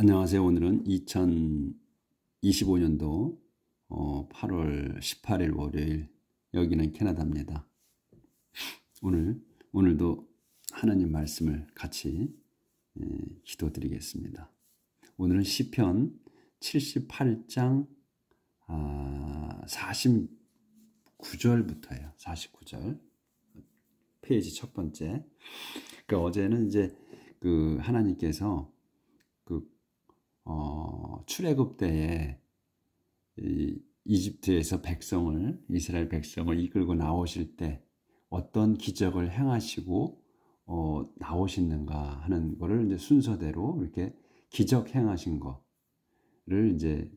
안녕하세요. 오늘은 2025년도 8월 18일 월요일, 여기는 캐나다입니다. 오늘도 하나님 말씀을 같이 기도드리겠습니다. 오늘은 시편 78장 49절부터예요. 49절. 페이지 첫 번째. 어제는 이제 하나님께서 출애굽 때에 이집트에서 이스라엘 백성을 이끌고 나오실 때 어떤 기적을 행하시고 나오시는가 하는 거를 이제 순서대로 이렇게 기적 행하신 거를 이제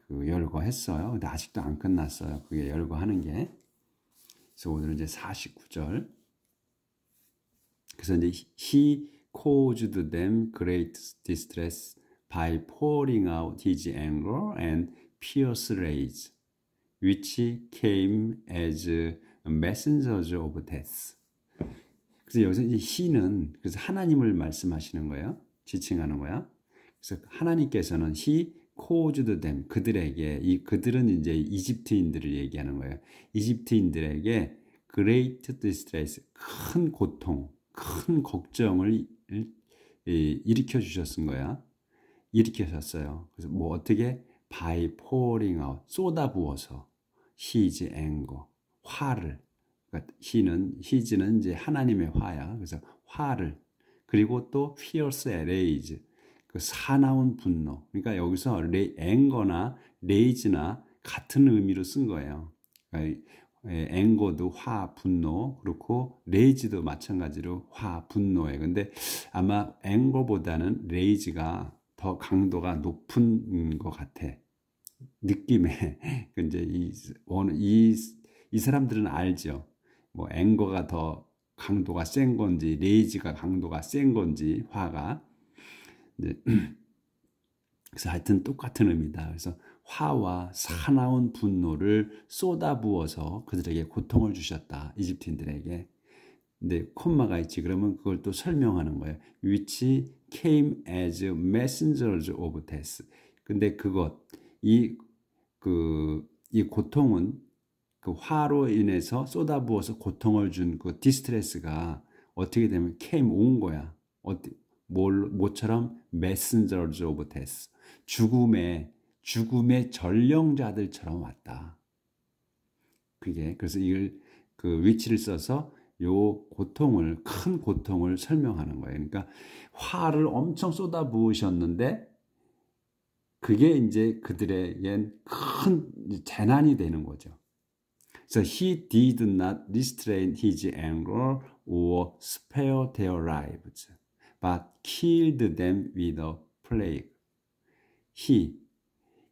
열거했어요. 근데 아직도 안 끝났어요. 그게 열거하는 게. 그래서 오늘은 이제 49절. 그래서 이제 He caused them great distress by pouring out his anger and fierce rage, which came as messengers of death. 그래서 여기서 이제 he는 그래서 하나님을 말씀하시는 거예요. 지칭하는 거야. 그래서 하나님께서는 he caused them, 그들에게, 그들은 이제 이집트인들을 얘기하는 거예요. 이집트인들에게 great distress, 큰 고통, 큰 걱정을 일으켜 주셨은 거야. 일으키셨어요. 그래서 어떻게 by pouring out, 쏟아부어서 his anger, 화를, 그러니까 his는 이제 하나님의 화야. 그래서 화를, 그리고 또 fierce rage, 사나운 분노. 그러니까 여기서 anger나 rage나 같은 의미로 쓴 거예요. 그러니까 anger도 화, 분노, 그렇고 rage도 마찬가지로 화, 분노예요. 근데 아마 anger보다는 rage가 더 강도가 높은 것 같아. 느낌에. 이제 이 사람들은 알죠. 앵거가 더 강도가 센 건지, 레이지가 강도가 센 건지, 화가. 그래서 하여튼 똑같은 의미다. 그래서 화와 사나운 분노를 쏟아부어서 그들에게 고통을 주셨다. 이집트인들에게. 근데 콤마가 있지. 그러면 그걸 또 설명하는 거예요. which came as messengers of death. 근데 이 고통은 그 화로 인해서 쏟아부어서 고통을 준 그 디스트레스가 어떻게 되면 came 온 거야. 뭐처럼 messengers of death. 죽음의 전령자들처럼 왔다. 그래서 이걸 위치를 써서 요 큰 고통을 설명하는 거예요. 그러니까 화를 엄청 쏟아부으셨는데 그게 이제 그들에겐 큰 재난이 되는 거죠. 그래서 he did not restrain his anger or spare their lives, but killed them with a plague.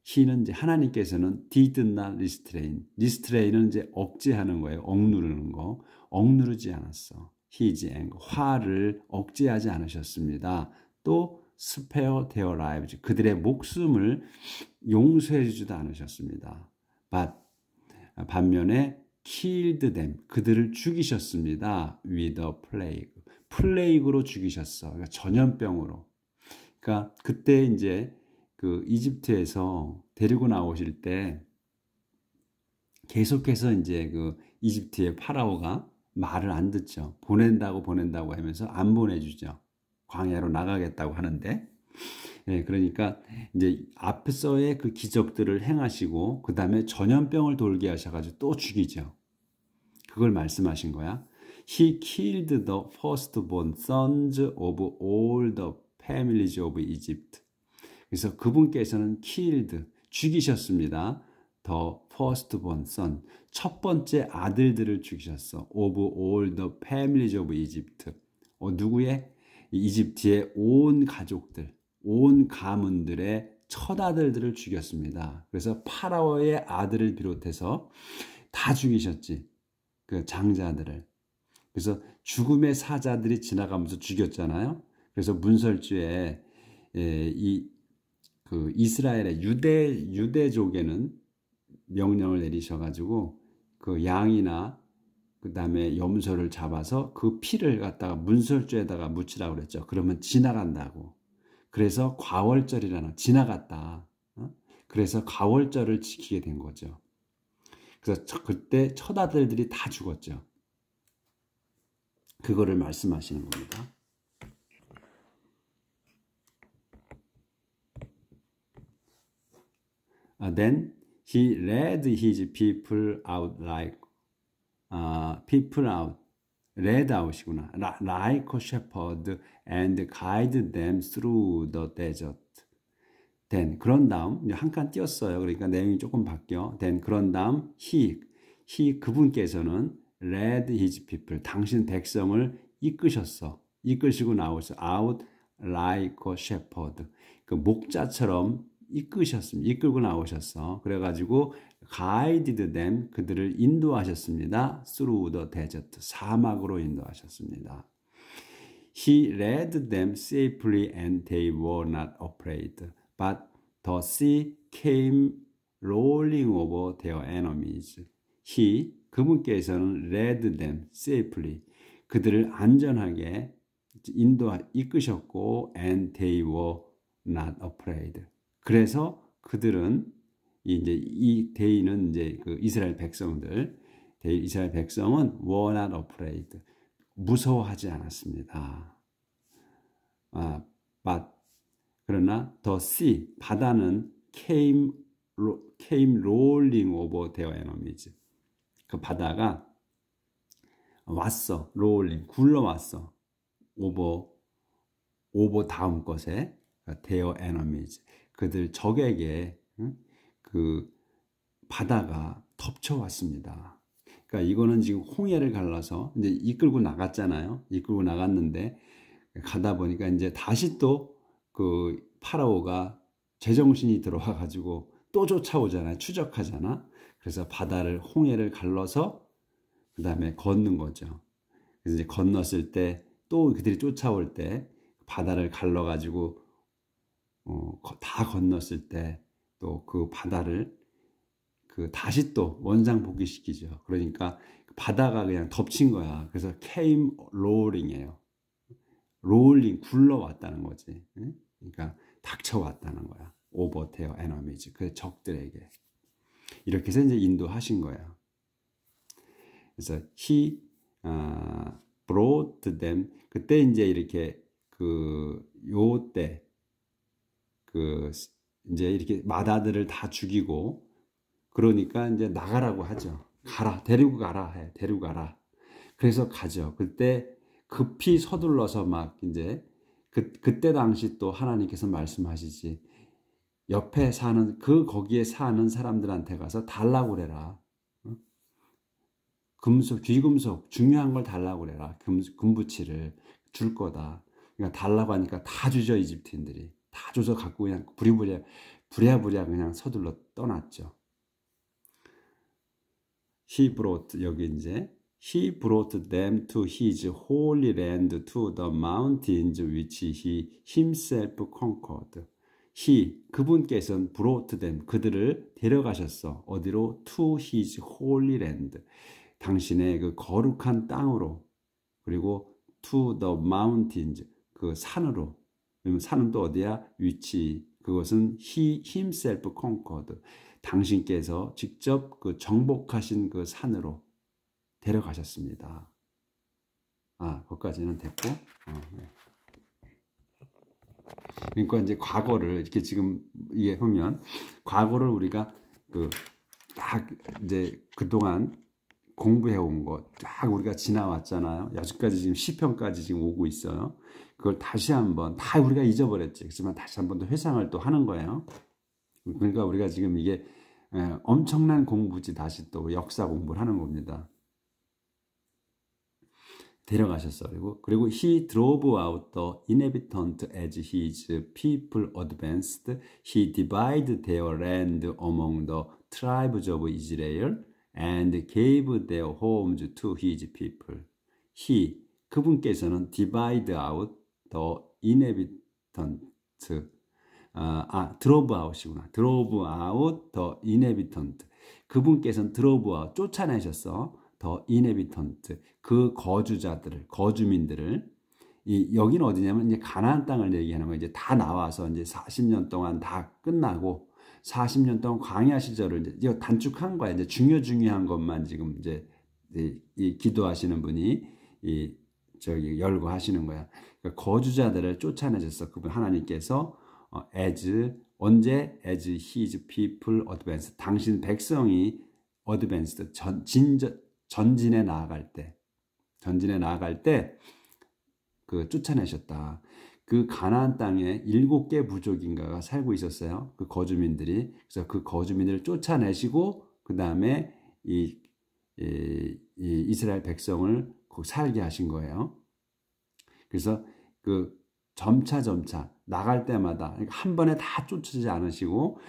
he는 이제 하나님께서는 did not restrain은 이제 억제하는 거예요. 억누르는 거. 억누르지 않았어. his anger, 화를 억제하지 않으셨습니다. 또 spare their lives, 그들의 목숨을 용서해 주지도 않으셨습니다. but 반면에 killed them, 그들을 죽이셨습니다. with a plague, 플레이그로 죽이셨어. 그러니까 전염병으로. 그러니까 그때 이제 이집트에서 데리고 나오실 때 계속해서 이제 이집트의 파라오가 말을 안 듣죠. 보낸다고 하면서 안 보내주죠. 광야로 나가겠다고 하는데, 그러니까 이제 앞서의 그 기적들을 행하시고 그 다음에 전염병을 돌게 하셔가지고 또 죽이죠. 그걸 말씀하신 거야. He killed the firstborn sons of all the families of Egypt. 그래서 그분께서는 killed, 죽이셨습니다. The firstborn son, 첫 번째 아들들을 죽이셨어. Of all the families of Egypt. 누구의? 이집트의 온 가족들, 온 가문들의 첫 아들들을 죽였습니다. 그래서 파라오의 아들을 비롯해서 다 죽이셨지. 그 장자들을. 그래서 죽음의 사자들이 지나가면서 죽였잖아요. 그래서 문설주에 이스라엘의 유대족에는 명령을 내리셔가지고 그 양이나 그 다음에 염소를 잡아서 그 피를 갖다가 문설주에다가 묻히라고 그랬죠. 그러면 지나간다고. 그래서 과월절이라는 지나갔다. 그래서 과월절을 지키게 된 거죠. 그래서 그때 첫 아들들이 다 죽었죠. 그거를 말씀하시는 겁니다. Then he led his people out like people out, led out이구나. Like a shepherd and guided them through the desert. Then 그런 다음 한 칸 띄었어요. 그러니까 내용이 조금 바뀌어. Then 그런 다음 he 그분께서는 led his people, 당신 백성을 이끄셨어. 이끄시고 나오셔. Out like a shepherd. 그 목자처럼 이끄셨습니다. 이끌고 나오셨어. 그래가지고 guided them, 그들을 인도하셨습니다. Through the desert, 사막으로 인도하셨습니다. He led them safely and they were not afraid. But the sea came rolling over their enemies. He, 그분께서는 led them safely, 그들을 안전하게 이끄셨고 and they were not afraid. 그래서 그들은 이제 이 they는 이제 그 이스라엘 백성들, 이스라엘 백성은 were not afraid, 무서워하지 않았습니다. But 그러나 the sea, 바다는 came rolling over their enemies. 그 바다가 왔어, rolling, 굴러왔어. over 다음 것에 their enemies, 그들 적에게 그 바다가 덮쳐왔습니다. 그러니까 이거는 지금 홍해를 갈라서 이제 이끌고 나갔잖아요. 이끌고 나갔는데 가다 보니까 이제 다시 또 그 파라오가 제정신이 들어와 가지고 또 쫓아오잖아요. 추적하잖아. 그래서 바다를 홍해를 갈라서 그 다음에 걷는 거죠. 그래서 이제 건넜을 때 또 그들이 쫓아올 때 바다를 갈라 가지고 다 건넜을 때 또 그 바다를 그 다시 또 원상복귀시키죠. 그러니까 바다가 그냥 덮친 거야. 그래서 came rolling이에요. rolling, 굴러왔다는 거지. 그러니까 닥쳐왔다는 거야. over their enemies, 그 적들에게. 이렇게 해서 이제 인도하신 거예요. 그래서 he brought them, 그때 이제 이렇게 요때 이제 이렇게 맏아들을 다 죽이고 그러니까 이제 나가라고 하죠. 가라, 데리고 가라 해, 데리고 가라. 그래서 가죠. 그때 급히 서둘러서 막 이제 그때 당시 또 하나님께서 말씀하시지, 옆에 사는 거기에 사는 사람들한테 가서 달라고 그래라. 금속, 귀금속 중요한 걸 달라고 그래라. 금부치를 줄 거다. 그러니까 달라고 하니까 다 주죠. 이집트인들이 다 줘서 갖고 그냥 부랴부랴 그냥 서둘러 떠났죠. He brought, 여기 이제 He brought them to his holy land, to the mountains which he himself conquered. He, 그분께서는 brought them, 그들을 데려가셨어. 어디로? To his holy land, 당신의 그 거룩한 땅으로. 그리고 to the mountains, 그 산으로. 그러면 산은 또 어디야? 위치. 그것은 he himself conquered, 당신께서 직접 그 정복하신 그 산으로 데려가셨습니다. 거기까지는 됐고. 네. 그러니까 이제 과거를 이렇게 지금 이게 보면 과거를 우리가 딱 이제 그동안 공부해온 것 딱 우리가 지나왔잖아요. 여기까지 지금 시편까지 지금 오고 있어요. 그걸 다시 한번 다 우리가 잊어버렸지. 그렇지만 다시 한번 더 회상을 또 하는 거예요. 그러니까 우리가 지금 이게 엄청난 공부지, 다시 또 역사 공부를 하는 겁니다. 데려가셨어요. 그리고 he drove out the inhabitant as his people advanced. He divided their land among the tribes of Israel and gave their homes to his people. He, 그분께서는 divide out the inhabitant, drove out이구나. drove out the inhabitant. 그분께서는 drove out, 쫓아내셨어. the inhabitant, 그 거주자들을, 거주민들을 여기는 어디냐면 이제 가나안 땅을 얘기하는 거예요. 이제 다 나와서 이제 40년 동안 다 끝나고 40년 동안 광야 시절을 이제 단축한 거야. 이제 중요한 것만 지금 이제 이 기도하시는 분이 열거하시는 거야. 그러니까 거주자들을 쫓아내셨어. 그분 하나님께서 언제 as his people advance 당신 백성이 advanced 전진에 나아갈 때 그 쫓아내셨다. 그 가나안 땅에 7개 부족인가가 살고 있었어요. 그 거주민들이. 그래서 그 거주민들을 쫓아내시고 그 다음에 이 이스라엘 백성을 살게 하신 거예요. 그래서 그 점차 나갈 때마다 한 번에 다 쫓지 않으시고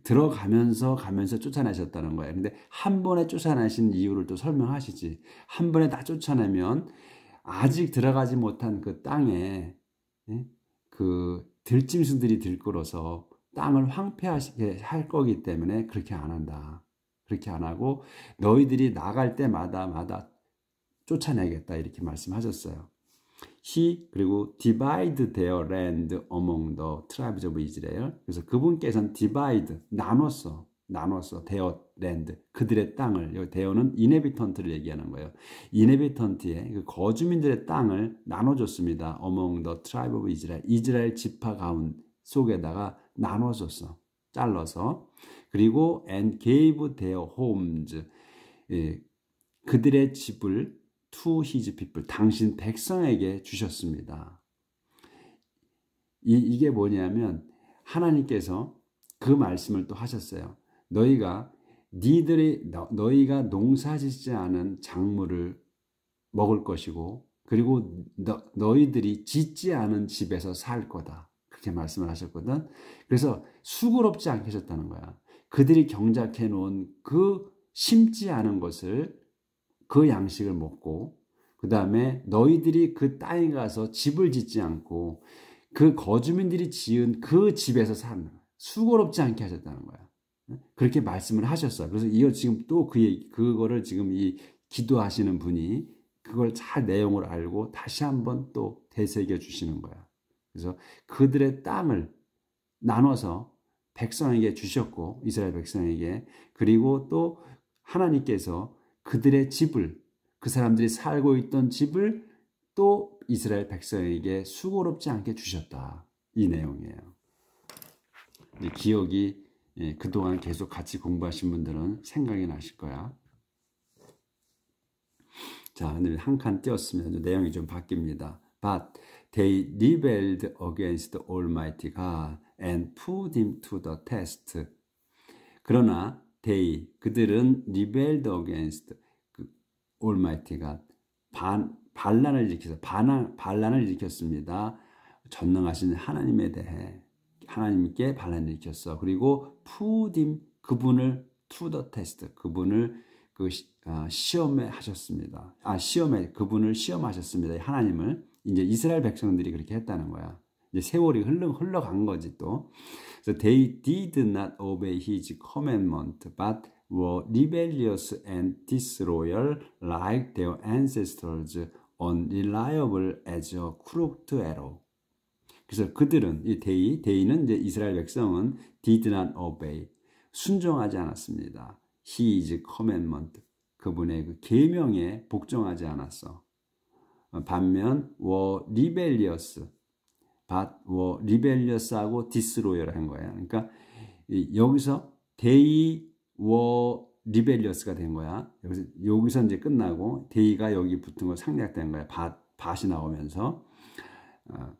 들어가면서 쫓아내셨다는 거예요. 근데 한 번에 쫓아내신 이유를 또 설명하시지. 한 번에 다 쫓아내면 아직 들어가지 못한 그 땅에 그 들짐승들이 들끓어서 땅을 황폐하게 할 거기 때문에 그렇게 안 한다. 그렇게 안 하고 너희들이 나갈 때마다 쫓아내겠다 이렇게 말씀하셨어요. 그리고 divide their land among the tribes of Israel. 그래서 그분께서는 divide 나눴어 their land 그들의 땅을. there는 inhabitant를 얘기하는 거예요. inhabitant의 그 거주민들의 땅을 나눠줬습니다. among the tribe of Israel. 이스라엘 지파 가운 속에다가 나눠줬어. 잘라서. 그리고 and gave their homes 그들의 집을 to his people 당신 백성에게 주셨습니다. 이게 뭐냐면 하나님께서 그 말씀을 또 하셨어요. 너희가 농사짓지 않은 작물을 먹을 것이고 그리고 너희들이 짓지 않은 집에서 살 거다. 그렇게 말씀을 하셨거든. 그래서 수고롭지 않게 하셨다는 거야. 그들이 경작해 놓은 그 심지 않은 것을 그 양식을 먹고 그 다음에 너희들이 그 땅에 가서 집을 짓지 않고 그 거주민들이 지은 그 집에서 사는 거야. 수고롭지 않게 하셨다는 거야. 그렇게 말씀을 하셨어요. 그래서 이거 지금 또 그거를 지금 이 기도하시는 분이 그걸 잘 내용을 알고 다시 한번 또 되새겨 주시는 거야. 그래서 그들의 땅을 나눠서 백성에게 주셨고 이스라엘 백성에게 그리고 또 하나님께서 그들의 집을 그 사람들이 살고 있던 집을 또 이스라엘 백성에게 수고롭지 않게 주셨다. 이 내용이에요. 기억이 그동안 계속 같이 공부하신 분들은 생각이 나실 거야. 자, 한 칸 띄었으면 내용이 좀 바뀝니다. But they rebelled against Almighty God and put him to the test. 그러나 그들은 rebelled against Almighty God 반란을 일으켰습니다. 전능하신 하나님에 대해 하나님께 반란을 일으켰어. 그리고 put him 그분을 to the test 그분을 시험에 하셨습니다. 그분을 시험하셨습니다. 하나님을 이제 이스라엘 백성들이 그렇게 했다는 거야. 이제 세월이 흘러간 거지 또. So they did not obey his commandment, but were rebellious and disloyal like their ancestors, unreliable as a crooked arrow. 그래서 그들은 데이는 이제 이스라엘 백성은 did not obey 순종하지 않았습니다. His commandment 그분의 그 계명에 복종하지 않았어. 반면 were rebellious하고 disloyal 한 거야. 그러니까 여기서 they were rebellious가 된 거야. 여기서 이제 끝나고 they가 여기 붙은 거 상략된 거야. 밭이 나오면서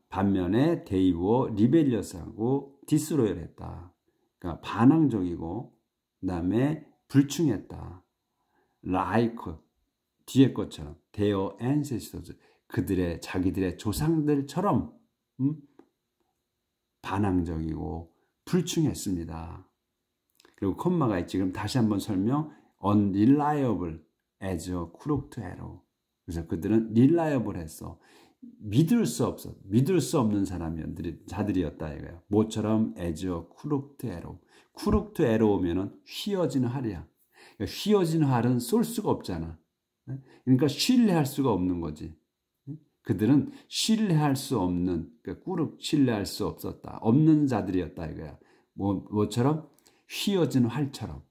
반면에 they were rebellious하고 disloyal 했다. 그러니까 반항적이고 그다음에 불충했다. like 뒤에 것처럼 their ancestors 자기들의 조상들처럼 반항적이고 불충했습니다. 그리고 콤마가 있지. 그럼 다시 한번 설명. unreliable as a crooked arrow. 그래서 그들은 reliable 했어. 믿을 수 없는 자들이었다 이거예요. 뭐처럼 as a crooked arrow. crooked arrow면은 휘어진 활이야. 그러니까 휘어진 활은 쏠 수가 없잖아. 그러니까 신뢰할 수가 없는 거지. 그들은 신뢰할 수 없는, 꾸룩 신뢰할 수 없었다. 없는 자들이었다 이거야. 뭐처럼? 휘어진 활처럼,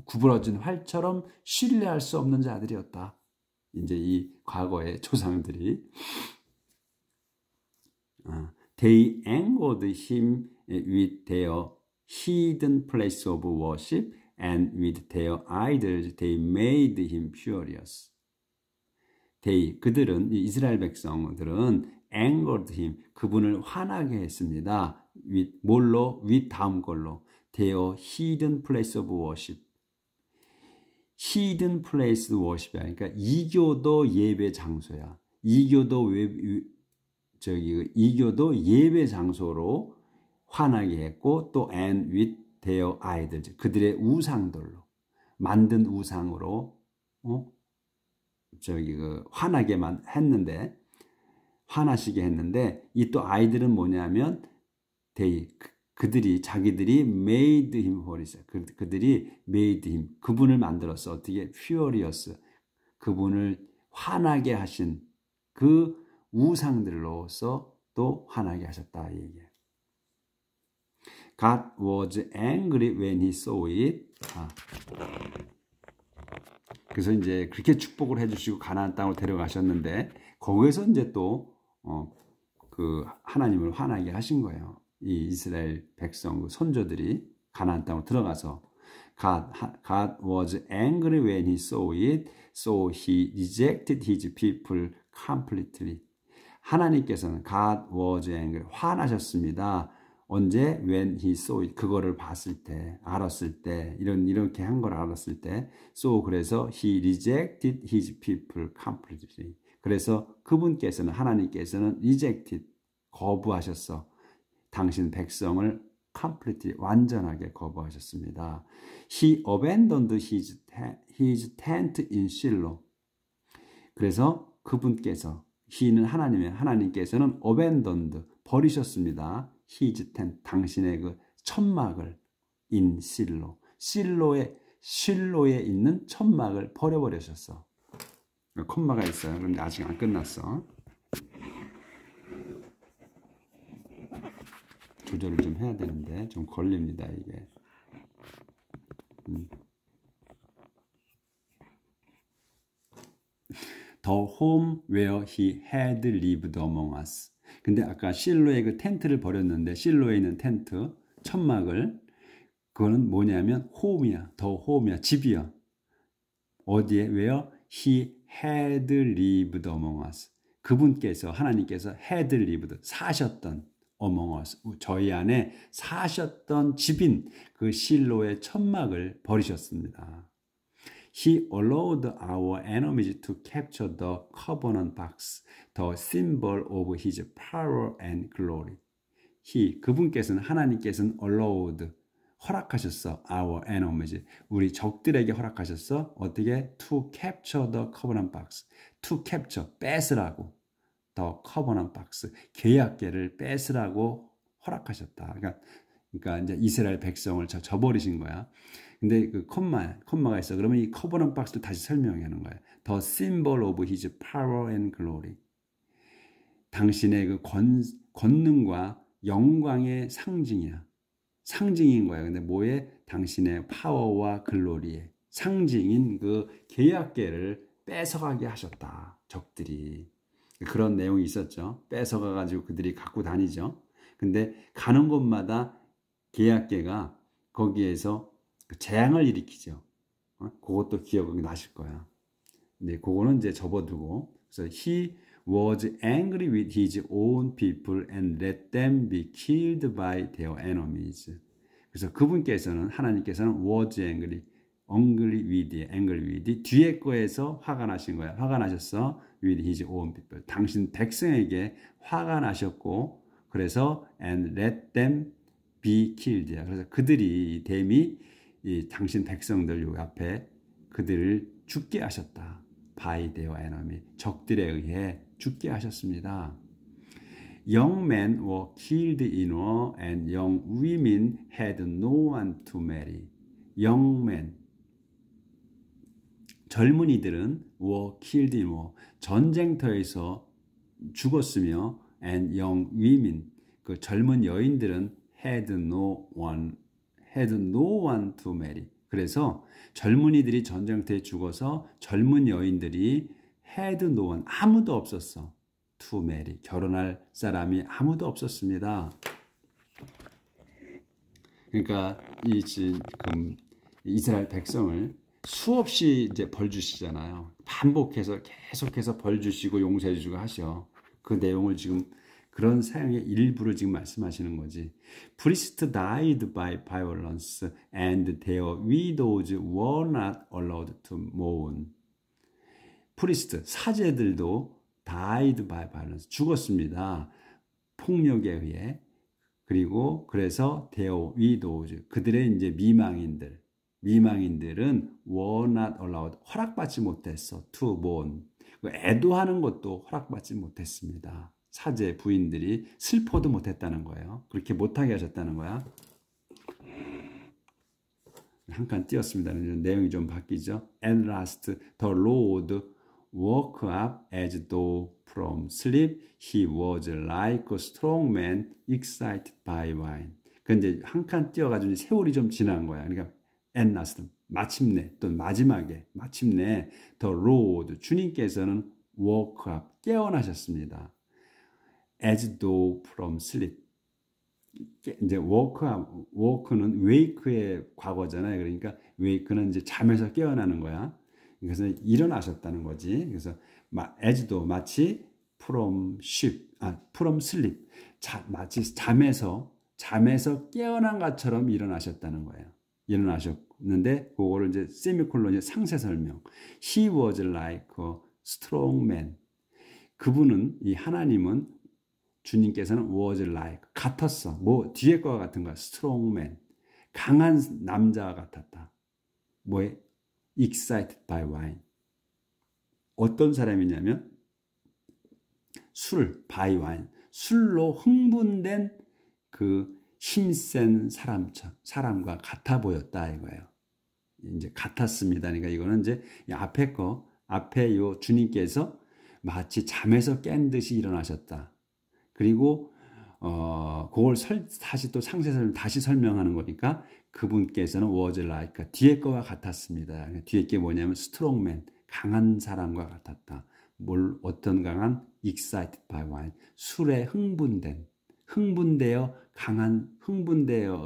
구부러진 활처럼 신뢰할 수 없는 자들이었다. 이제 이 과거의 조상들이. They angered him with their hidden place of worship and with their idols they made him furious. 그들은, 이스라엘 백성들은 angered him, 그분을 화나게 했습니다. with 다음 걸로 their hidden place of worship. hidden place worship이야. 그러니까 이교도 예배 장소야. 이교도 예배 장소로 화나게 했고, 또 and with their idols, 그들의 우상들로 만든 우상으로 화나게만 했는데, 화나시게 했는데, 이 또 아이들은 뭐냐면 자기들이 made him furious. 그들이 made him, 그분을 만들었어. 어떻게? furious. 그분을 화나게 하신 그 우상들로서 또 화나게 하셨다 이 얘기예요. God was angry when he saw it. 그래서 이제 그렇게 축복을 해주시고 가나안 땅으로 데려가셨는데, 거기에서 이제 또 그 하나님을 화나게 하신 거예요. 이 이스라엘 백성, 그 선조들이 가나안 땅으로 들어가서 God was angry when he saw it, so he rejected his people completely. 하나님께서는 God was angry, 화나셨습니다. 언제? When he saw it, 그거를 봤을 때, 알았을 때, 이렇게 한 걸 알았을 때, so 그래서 he rejected his people completely. 그래서 그분께서는, 하나님께서는 rejected, 거부하셨어. 당신 백성을 completely, 완전하게 거부하셨습니다. He abandoned his tent in Shiloh. 그래서 그분께서, he는 하나님께서는 abandoned, 버리셨습니다. his tent, 당신의 그 천막을 in Shiloh, 실로에 있는 천막을 버려버리셨어. 콤마가 있어요. 그런데 아직 안 끝났어. 조절을 좀 해야 되는데 좀 걸립니다 이게. The home where he had lived among us. 근데 아까 실로의 그 텐트를 버렸는데, 실로에 있는 텐트, 천막을, 그거는 뭐냐면 홈이야. 더 홈이야. 집이야. 어디에? where he had lived among us. 그분께서, 하나님께서 had lived, 사셨던, among us, 저희 안에 사셨던 집인 그 실로의 천막을 버리셨습니다. He allowed our enemies to capture the covenant box, the symbol of his power and glory. 그분께서는, 하나님께서는 allowed, 허락하셨어. Our enemies, 우리 적들에게 허락하셨어. 어떻게? To capture the covenant box. To capture, 뺏으라고. The covenant box, 계약궤를 뺏으라고 허락하셨다. 그러니까 이제 이스라엘 백성을 저버리신 거야. 근데 그 콤마가 있어. 그러면 이 covenant box를 다시 설명하는 거야. The symbol of his power and glory. 당신의 그 권능과 영광의 상징이야. 상징인 거야. 근데 뭐에? 당신의 파워와 글로리의 상징인 그 계약궤를 뺏어가게 하셨다. 적들이. 그런 내용이 있었죠. 뺏어가가지고 그들이 갖고 다니죠. 근데 가는 곳마다 계약궤가 거기에서 재앙을 일으키죠. 그것도 기억이 나실 거야. 근데 그거는 이제 접어두고, 그래서 he was angry with his own people and let them be killed by their enemies. 그래서 그분께서는, 하나님께서는 was angry with, 뒤에 거에서 화가 나신 거야. 화가 나셨어. with his own people. 당신 백성에게 화가 나셨고, 그래서 and let them be killed. 그래서 그들이, 이 당신 백성들 요 앞에 그들을 죽게 하셨다. by their enemy. 적들에 의해 죽게 하셨습니다. Young men were killed in war and young women had no one to marry. Young men, 젊은이들은 were killed in war, 전쟁터에서 죽었으며 and young women 그 젊은 여인들은 had no one to marry. 그래서 젊은이들이 전쟁터에 죽어서 젊은 여인들이 had no one 아무도 없었어. to marry 결혼할 사람이 아무도 없었습니다. 그러니까 이 지금 이스라엘 백성을 수없이 이제 벌 주시잖아요. 반복해서 계속해서 벌 주시고 용서해 주시고 하셔. 그 내용을 지금 그런 사용의 일부를 지금 말씀하시는 거지. Priests died by violence and their widows were not allowed to mourn. 프리스트, 사제들도 died by violence, 죽었습니다. 폭력에 의해. 그리고 그래서 their widows, 그들의 이제 미망인들은 were not allowed, 허락받지 못했어. to mourn. 애도하는 것도 허락받지 못했습니다. 사제 부인들이 슬퍼도 못했다는 거예요. 그렇게 못하게 하셨다는 거야. 한 칸 띄었습니다. 내용이 좀 바뀌죠. At last the Lord woke up as though from sleep. He was like a strong man excited by wine. 근데 한 칸 띄어가지고 세월이 좀 지난 거야. 그러니까 at last 마침내 또 마지막에 마침내 the Lord 주님께서는 woke up 깨어나셨습니다. As though from sleep. 이제 woke는 wake의 과거잖아요. 그러니까 wake는 이제 잠에서 깨어나는 거야. 그래서 일어나셨다는 거지. 그래서 as though 마치 from sleep. 마치 잠에서 깨어난 것처럼 일어나셨다는 거예요. 일어나셨는데 그거를 이제 세미콜론의 상세 설명. He was like a strong man. 그분은 이 하나님은 주님께서는 was like 같았어. 뭐 뒤에 거와 같은 거야. strong man. 강한 남자와 같았다. 뭐에? excited by wine. 어떤 사람이냐면 by wine. 술로 흥분된 그 힘센 사람과 같아 보였다 이거예요. 이제 같았습니다. 그러니까 이거는 이제 앞에 요 주님께서 마치 잠에서 깬 듯이 일어나셨다. 그리고 그걸 다시 또 상세설명 다시 설명하는 거니까 그분께서는 was like 뒤에 거와 같았습니다. 뒤에 게 뭐냐면 strongman 강한 사람과 같았다. 어떤 강한 excited by wine 술에 흥분되어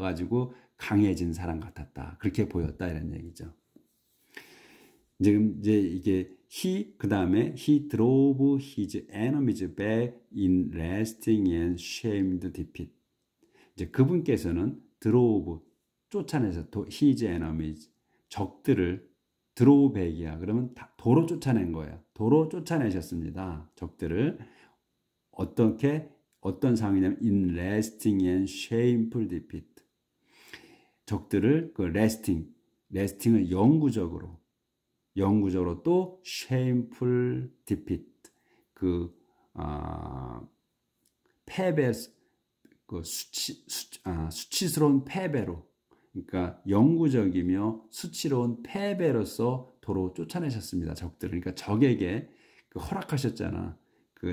가지고 강해진 사람 같았다. 그렇게 보였다 이런 얘기죠. 지금 이제 이게 그다음에 he drove his enemies back in lasting and shamed defeat. 이제 그분께서는 drove 쫓아내서 his enemies 적들을 drove back이야. 그러면 도로 쫓아낸 거예요. 도로 쫓아내셨습니다. 적들을 어떤 상황이냐면 in lasting and shameful defeat. 적들을 그 lasting을 영구적으로 또 shameful defeat 패배 수치스러운 패배로 그러니까 영구적이며 수치로운 패배로서 도로 쫓아내셨습니다. 적들을 그러니까 적에게 허락하셨잖아.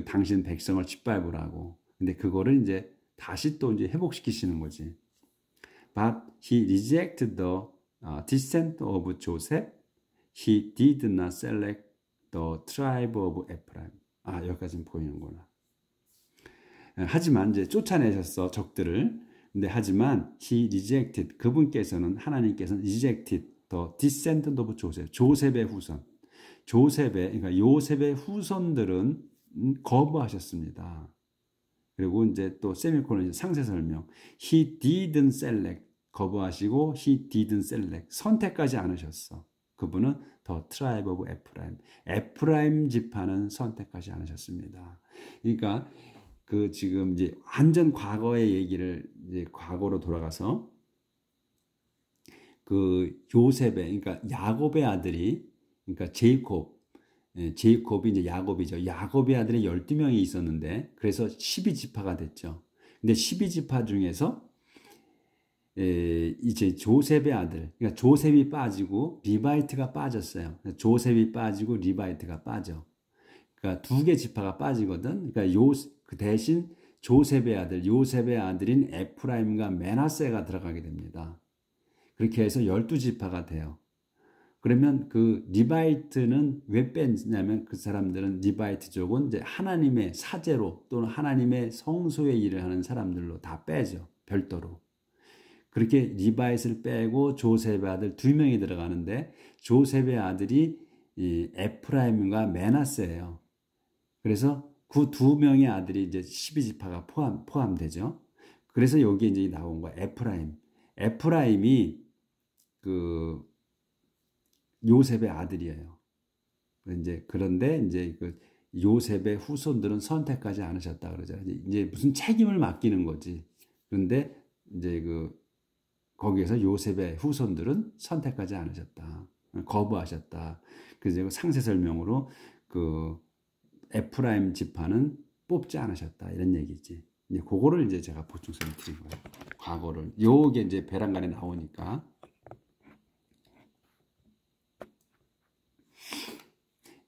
당신 백성을 짓밟으라고. 근데 그거를 이제 다시 또 이제 회복시키시는 거지. But he rejected the descent of Joseph. He did not select the tribe of Ephraim. 여기까지는 보이는구나. 하지만 이제 쫓아내셨어 적들을. 근데 하지만 he rejected 하나님께서는 rejected the descendant of Joseph. 그러니까 요셉의 후손들은 거부하셨습니다. 그리고 이제 또 세미콜론 상세 설명. He didn't select 거부하시고 he didn't select 선택하지 않으셨어. 그분은 the tribe of Ephraim. 에프라임 지파는 선택하지 않으셨습니다. 그러니까 지금 이제 완전 과거의 얘기를 이제 과거로 돌아가서 요셉의 그러니까 야곱의 아들이 그러니까 제이콥이 이제 야곱이죠. 야곱의 아들이 12명이 있었는데 그래서 12지파가 됐죠. 근데 12지파 중에서 이제 조셉의 아들, 그러니까 조셉이 빠지고 리바이트가 빠졌어요. 조셉이 빠지고 리바이트가 빠져. 그러니까 두 개 지파가 빠지거든. 그러니까 그 대신 조셉의 아들, 요셉의 아들인 에프라임과 메나세가 들어가게 됩니다. 그렇게 해서 12지파가 돼요. 그러면 그 리바이트는 왜 뺐냐면 그 사람들은 리바이트족은 이제 하나님의 사제로 또는 하나님의 성소의 일을 하는 사람들로 다 빼죠. 별도로. 그렇게 리바이트를 빼고 조셉의 아들 2명이 들어가는데 조셉의 아들이 이 에프라임과 메나세예요. 그래서 그 2명의 아들이 이제 12지파가 포함되죠. 그래서 여기 이제 나온 거야. 에프라임. 에프라임이 그 요셉의 아들이에요. 그런데 이제 그 요셉의 후손들은 선택하지 않으셨다 그러잖아요. 이제 무슨 책임을 맡기는 거지. 그런데 이제 거기에서 요셉의 후손들은 선택하지 않으셨다. 거부하셨다. 그래서 상세 설명으로 그 에프라임 지파는 뽑지 않으셨다. 이런 얘기지. 이제 그거를 이제 제가 보충성을 드린 거예요. 과거를. 요게 이제 배란간에 나오니까.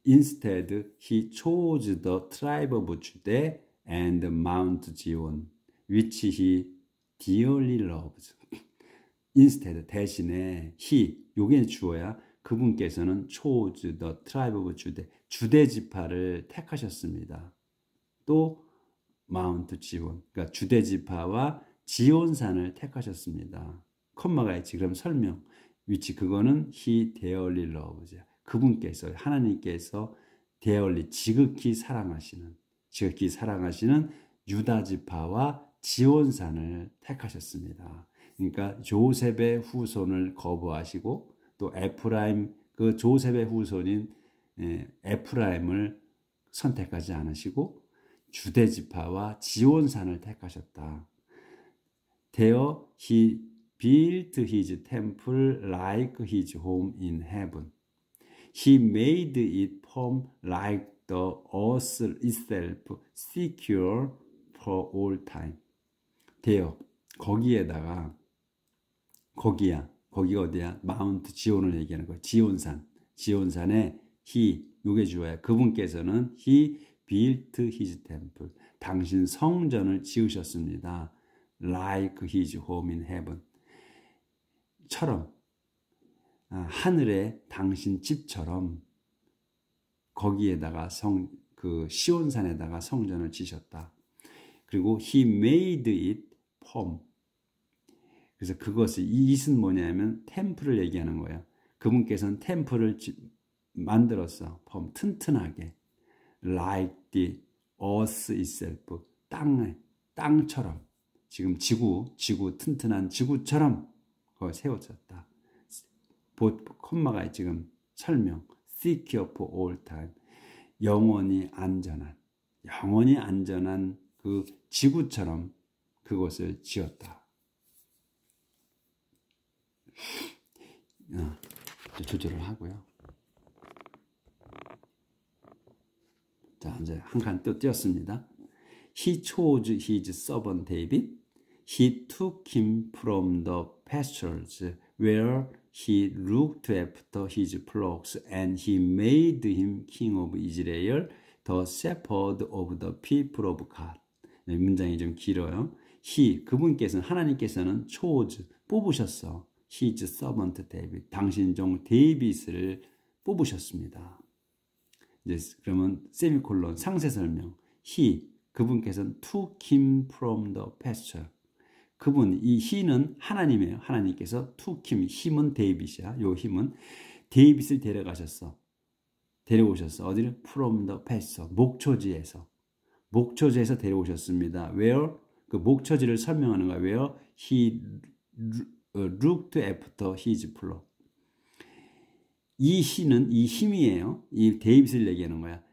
Instead, he chose the tribe of Judah and Mount Zion, which he dearly loves. Instead, 대신에 he, 요게 주어야 그분께서는 chose the tribe of Judah, 주대 지파를 택하셨습니다. 또 마운트 지온, 그러니까 주대 지파와 지온산을 택하셨습니다. 컴마가 있지. 그럼 설명. which 그거는 he dearly loves. 그분께서 하나님께서 dearly 지극히 사랑하시는 유다 지파와 지온산을 택하셨습니다. 그러니까 조셉의 후손을 거부하시고 또 에프라임 그 조셉의 후손인 에프라임을 선택하지 않으시고 주대 지파와 지온산을 택하셨다. There he built his temple like his home in heaven. He made it firm like the earth itself, secure for all time. There, 거기가 어디야? 마운트 지온을 얘기하는 거야. 지온산에 요게 주어야. 그분께서는 he built his temple. 당신 성전을 지으셨습니다. Like his home in heaven. 처럼. 하늘에 당신 집처럼 거기에다가 시온산에다가 성전을 지셨다. 그리고 he made it firm. 그래서 그것을 이 it은 뭐냐면 템플을 얘기하는 거예요. 그분께서는 템플을 만들었어. firm, 튼튼하게. Like the earth itself. 땅처럼. 지금 지구 튼튼한 지구처럼 그걸 세워졌다. 콤마가 지금 설명. secure for all time. 영원히 안전한 그 지구처럼 그것을 지었다. 조절을 하고요. 자, 이제 한 칸 또 띄었습니다. He chose his servant David. He took him from the pastures where he looked after his flocks, and he made him king of Israel, the shepherd of the people of God. 문장이 좀 길어요. 하나님께서는 chose, 뽑으셨어. His servant David, 당신 종 데이빗을 뽑으셨습니다. 이제 그러면 세미콜론 상세 설명. 그분께서는 took him from the pasture. 이 he는 하나님이에요. 하나님께서 took him, 힘은 데이빗이야. 요 힘은 데이빗을 데려오셨어. 어디를? from the pasture, 목초지에서 데려오셨습니다. where, 그 목초지를 설명하는 거야. where he looked after his flock. 이 힘이에요. 이 데이빗을 얘기하는 거야.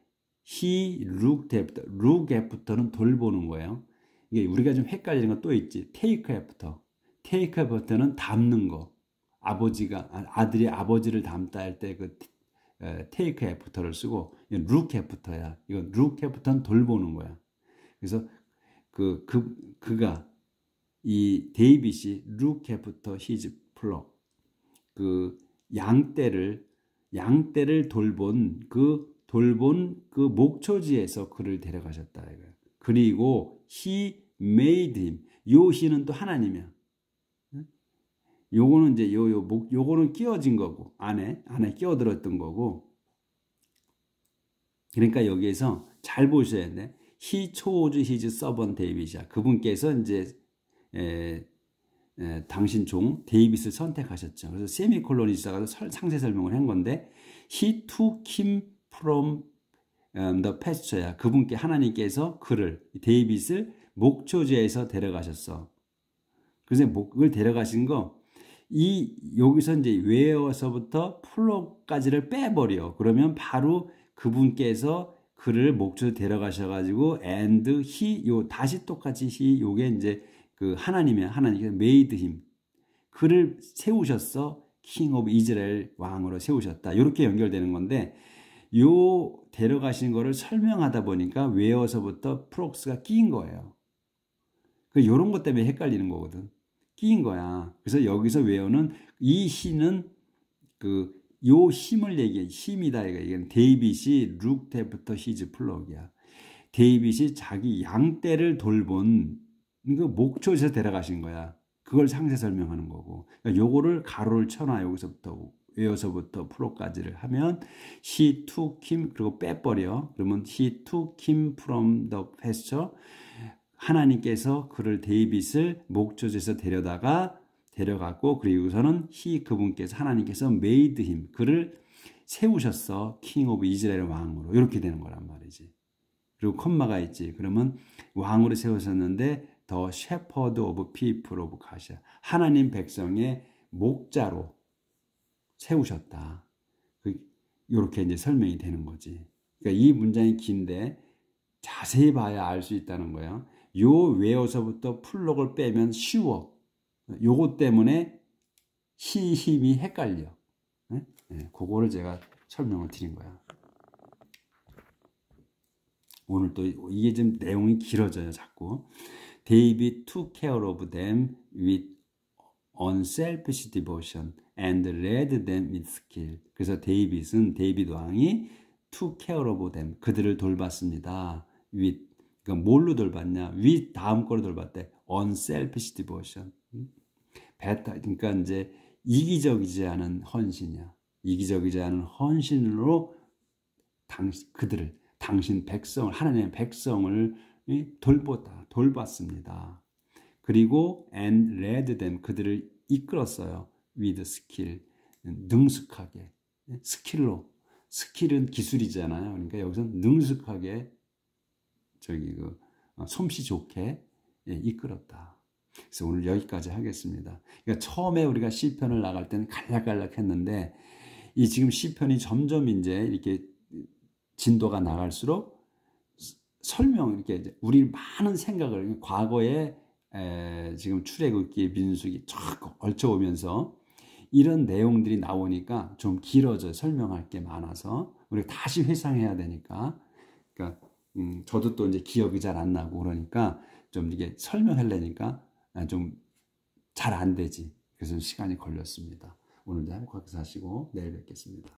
He looked look after는 돌보는 거예요. 이게 우리가 좀 헷갈리는 건 또 있지. take after는 담는 거. 아들이 아버지를 담다 할 때 take after를 쓰고, 이건 look after야. 이건 look after는 돌보는 거야. 그래서 그가 이 데이빗이 look after his flock, 양떼를 돌본 그 돌본 그 목초지에서 그를 데려가셨다 이거예요. 그리고 he made him. 요 he는 또 하나님이야. 요거는 이제 요거는 끼워진 거고 안에 끼워들었던 거고. 그러니까 여기에서 잘 보셔야 돼. he chose his servant David이야. 그분께서 이제 당신 종 데이빗을 선택하셨죠. 그래서 세미콜론이 있어가지고 상세 설명을 한 건데 he took him from the pasture야. 그분께 하나님께서 그를 데이빗을 목초지에서 데려가셨어. 그래서 그걸 데려가신 거 여기서 이제 where서부터 flow까지를 빼버려. 그러면 바로 그분께서 그를 목초에 데려가셔가지고 and he 다시 똑같이 he 요게 이제 그 하나님이야. 하나님께서 made him. 그를 세우셨어. king of Israel 왕으로 세우셨다. 이렇게 연결되는 건데 요 데려가신 거를 설명하다 보니까 where서부터 프록스가 끼인 거예요. 요런 것 때문에 헷갈리는 거거든. 끼인 거야. 그래서 여기서 where는 이 힘은 요 힘을 얘기해. 힘이다. 이건 데이빗이 looked after his flock이야. 데이빗이 자기 양떼를 돌본 그 목초에서 데려가신 거야. 그걸 상세 설명하는 거고. 그러니까 요거를 가로를 쳐놔. 여기서부터 외어서부터 프로까지를 하면 he took him 그리고 빼버려. 그러면 he took him from the pasture. 하나님께서 그를 데이빗을 목초에서 데려갔고 그리고서는 그분께서 하나님께서 made him 그를 세우셨어. king of 이스라엘 왕으로. 이렇게 되는 거란 말이지. 그리고 콤마가 있지. 그러면 왕으로 세우셨는데 the shepherd of people of God이야. 하나님 백성의 목자로 세우셨다. 이렇게 이제 설명이 되는 거지. 그러니까 이 문장이 긴데 자세히 봐야 알 수 있다는 거야. 요 외어서부터 풀록을 빼면 쉬워. 요것 때문에 힘이 헷갈려. 네? 네, 그거를 제가 설명을 드린 거야. 오늘 또 이게 좀 내용이 길어져요, 자꾸. David took care of them with unselfish devotion and led them with skill. 그래서 데이빗 왕이 took care of them, 그들을 돌봤습니다. with, 그러니까 뭘로 돌봤냐? with 다음 거로 돌봤대. unselfish devotion. 그러니까 이제 이기적이지 않은 헌신이야. 이기적이지 않은 헌신으로 당신 백성을, 하나님의 백성을 돌봤습니다. 그리고 and led them, 그들을 이끌었어요. with skill, 능숙하게, 스킬로. 스킬은 기술이잖아요. 그러니까 여기서 능숙하게 솜씨 좋게 이끌었다. 그래서 오늘 여기까지 하겠습니다. 그러니까 처음에 우리가 시편을 나갈 때는 갈락갈락 했는데 이 지금 시편이 점점 이제 이렇게 진도가 나갈수록 이렇게 우리 많은 생각을 과거에 지금 출애굽기, 민수기 쫙 얽혀오면서 이런 내용들이 나오니까 좀 길어져. 설명할 게 많아서 우리가 다시 회상해야 되니까. 그러니까 저도 또 이제 기억이 잘 안 나고 그러니까 좀 이게 설명하려니까 좀 잘 안 되지. 그래서 시간이 걸렸습니다. 오늘도 행복하게 사시고 내일 뵙겠습니다.